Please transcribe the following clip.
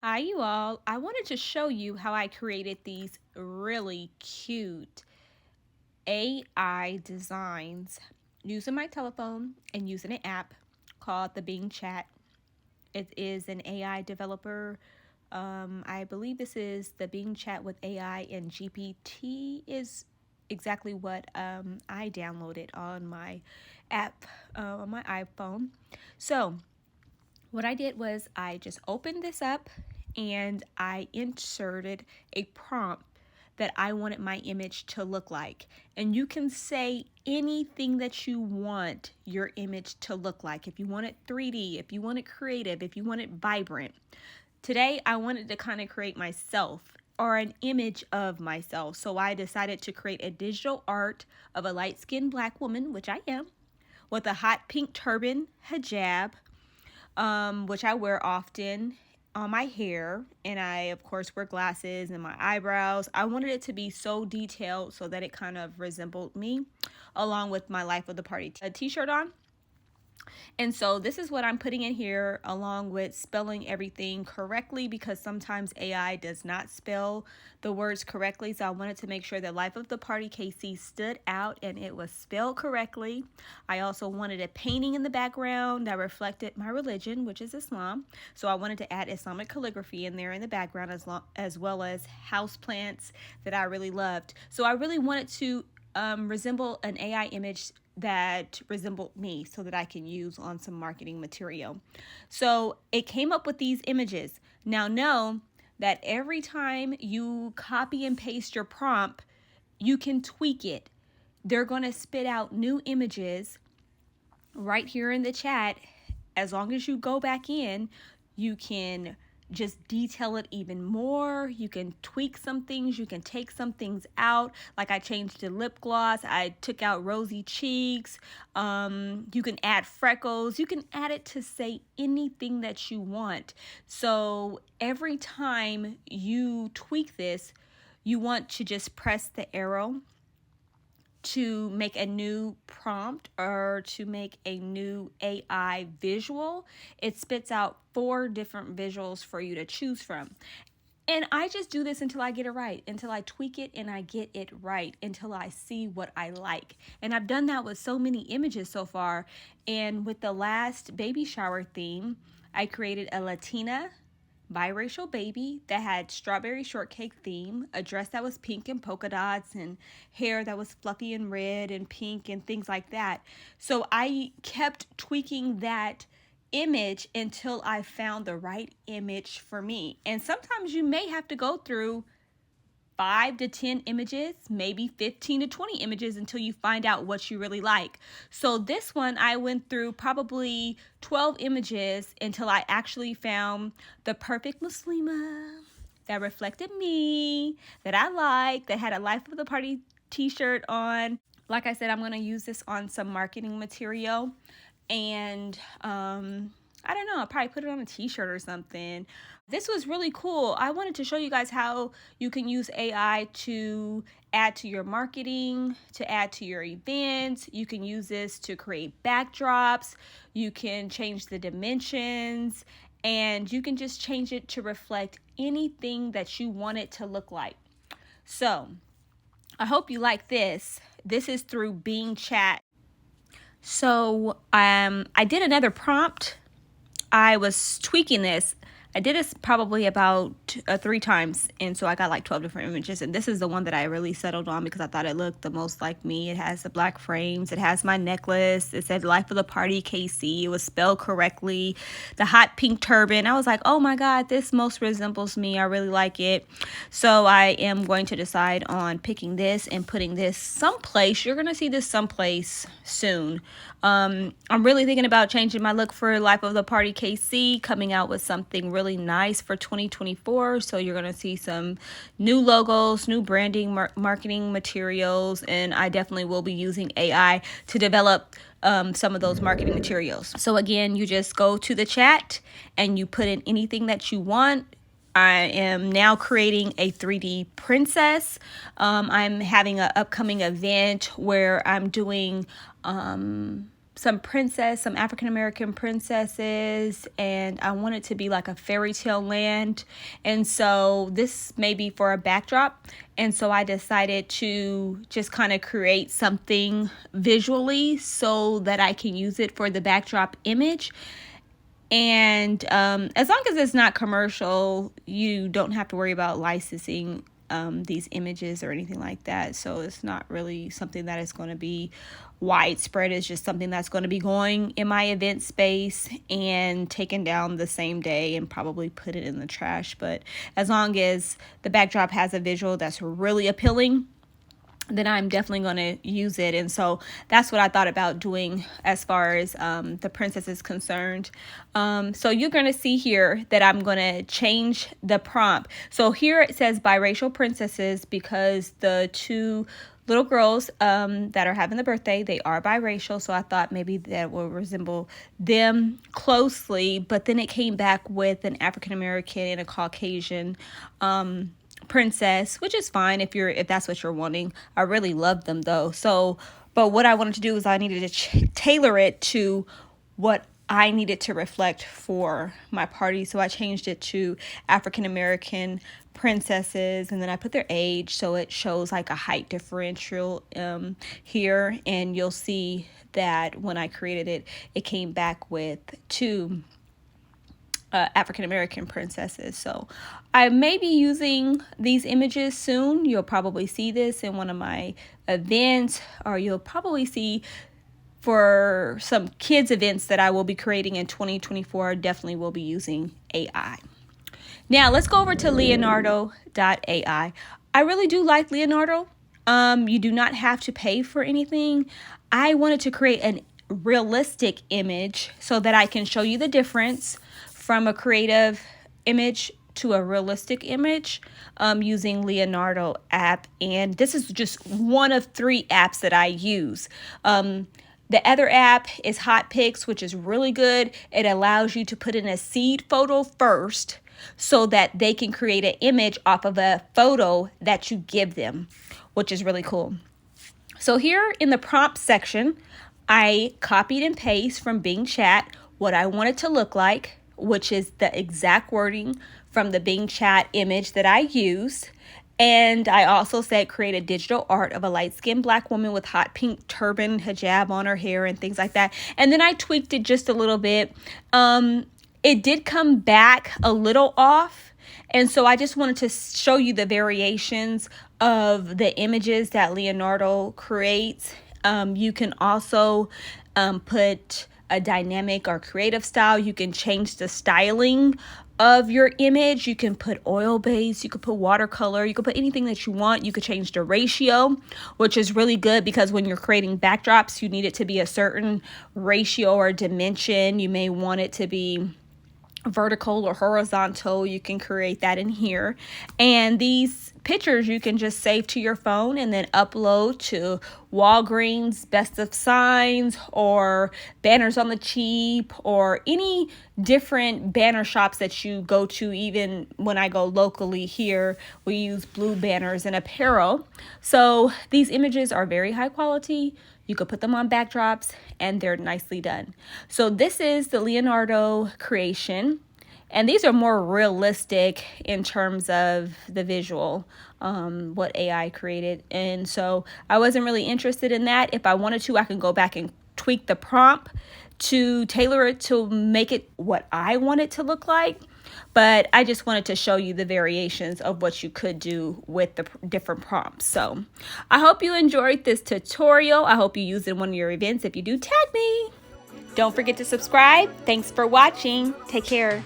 Hi, you all. I wanted to show you how I created these really cute AI designs using my telephone and using an app called the Bing Chat. It is an AI developer. I believe this is the Bing Chat with AI, and GPT is exactly what I downloaded on my app on my iPhone. So, what I did was I just opened this up and I inserted a prompt that I wanted my image to look like. And you can say anything that you want your image to look like. If you want it 3D, if you want it creative, if you want it vibrant. Today, I wanted to kind of create myself or an image of myself. So I decided to create a digital art of a light-skinned black woman, which I am, with a hot pink turban, hijab, which I wear often on my hair, and I of course wear glasses and my eyebrows. I wanted it to be so detailed so that it kind of resembled me, along with my life of the party t-shirt on. And so this is what I'm putting in here, along with spelling everything correctly, because sometimes AI does not spell the words correctly. So I wanted to make sure that Life of the Party KC stood out and it was spelled correctly. I also wanted a painting in the background that reflected my religion, which is Islam. So I wanted to add Islamic calligraphy in there in the background, as well as houseplants that I really loved. So I really wanted to resemble an AI image that resembled me so that I can use on some marketing material. So it came up with these images. Now know that every time you copy and paste your prompt, you can tweak it. They're going to spit out new images right here in the chat. As long as you go back in, you can just detail it even more. You can tweak some things. You can take some things out. Like I changed the lip gloss. I took out rosy cheeks. You can add freckles. You can add it to say anything that you want. So every time you tweak this, you want to just press the arrow to make a new prompt or to make a new AI visual. It spits out 4 different visuals for you to choose from. And I just do this until I get it right, until I tweak it and I get it right, until I see what I like. And I've done that with so many images so far. And with the last baby shower theme, I created a Latina biracial baby that had strawberry shortcake theme, a dress that was pink and polka dots, and hair that was fluffy and red and pink and things like that. So I kept tweaking that image until I found the right image for me. And sometimes you may have to go through 5 to 10 images, maybe 15 to 20 images until you find out what you really like. So this one, I went through probably 12 images until I actually found the perfect Muslima that reflected me, that I liked, that had a Life of the Party t-shirt on. Like I said, I'm going to use this on some marketing material. And I don't know, I'll probably put it on a t-shirt or something. This was really cool. I wanted to show you guys how you can use AI to add to your marketing, to add to your events. You can use this to create backdrops. You can change the dimensions, and you can just change it to reflect anything that you want it to look like. So I hope you like this. This is through Bing Chat. So I did another prompt. I was tweaking this. I did this probably about 3 times, and so I got like 12 different images, and this is the one that I really settled on because I thought it looked the most like me. It has the black frames, it has my necklace, it said Life of the Party KC, it was spelled correctly, the hot pink turban. I was like, oh my god, this most resembles me. I really like it. So I am going to decide on picking this and putting this someplace. You're gonna see this someplace soon. I'm really thinking about changing my look for Life of the Party KC, coming out with something really nice for 2024. So you're going to see some new logos, new branding, marketing materials, and I definitely will be using AI to develop some of those marketing materials. So again, you just go to the chat and you put in anything that you want. I am now creating a 3D princess. I'm having an upcoming event where I'm doing some African American princesses, and I want it to be like a fairy tale land. And so this may be for a backdrop. And so I decided to just kind of create something visually so that I can use it for the backdrop image. And as long as it's not commercial, you don't have to worry about licensing these images or anything like that. So it's not really something that is going to be widespread. It's just something that's going to be going in my event space and taken down the same day and probably put it in the trash. But as long as the backdrop has a visual that's really appealing, then I'm definitely going to use it. And so that's what I thought about doing as far as the princess is concerned. So you're going to see here that I'm going to change the prompt. So here it says biracial princesses because the two little girls that are having the birthday, they are biracial. So I thought maybe that will resemble them closely. But then it came back with an African American and a Caucasian princess, which is fine if that's what you're wanting. I really love them though. So, but what I wanted to do is I needed to tailor it to what I needed to reflect for my party. So I changed it to African American princesses, and then I put their age so it shows like a height differential here, and you'll see that when I created it, it came back with two African American princesses. So I may be using these images soon. You'll probably see this in one of my events, or you'll probably see for some kids events that I will be creating in 2024. Definitely will be using AI. Now let's go over to Leonardo.ai. I really do like Leonardo. You do not have to pay for anything. I wanted to create a realistic image so that I can show you the difference from a creative image to a realistic image using Leonardo app. And this is just one of 3 apps that I use. The other app is Hot Picks, which is really good. It allows you to put in a seed photo first so that they can create an image off of a photo that you give them, which is really cool. So here in the prompt section, I copied and pasted from Bing Chat what I want it to look like, which is the exact wording from the Bing Chat image that I used. And I also said create a digital art of a light-skinned black woman with hot pink turban, hijab on her hair and things like that. And then I tweaked it just a little bit. It did come back a little off. And so I just wanted to show you the variations of the images that Leonardo creates. You can also put a dynamic or creative style. You can change the styling of your image. You can put oil base, you could put watercolor, you could put anything that you want. You could change the ratio, which is really good because when you're creating backdrops, you need it to be a certain ratio or dimension. You may want it to be vertical or horizontal. You can create that in here. And these pictures you can just save to your phone and then upload to Walgreens, Best of Signs, or Banners on the Cheap, or any different banner shops that you go to. Even when I go locally here, we use Blue Banners and apparel. So these images are very high quality. You could put them on backdrops and they're nicely done. So this is the Leonardo creation. And these are more realistic in terms of the visual, what AI created. And so I wasn't really interested in that. If I wanted to, I can go back and tweak the prompt to tailor it to make it what I want it to look like. But I just wanted to show you the variations of what you could do with the different prompts. So I hope you enjoyed this tutorial. I hope you use it in one of your events. If you do, tag me. Don't forget to subscribe. Thanks for watching. Take care.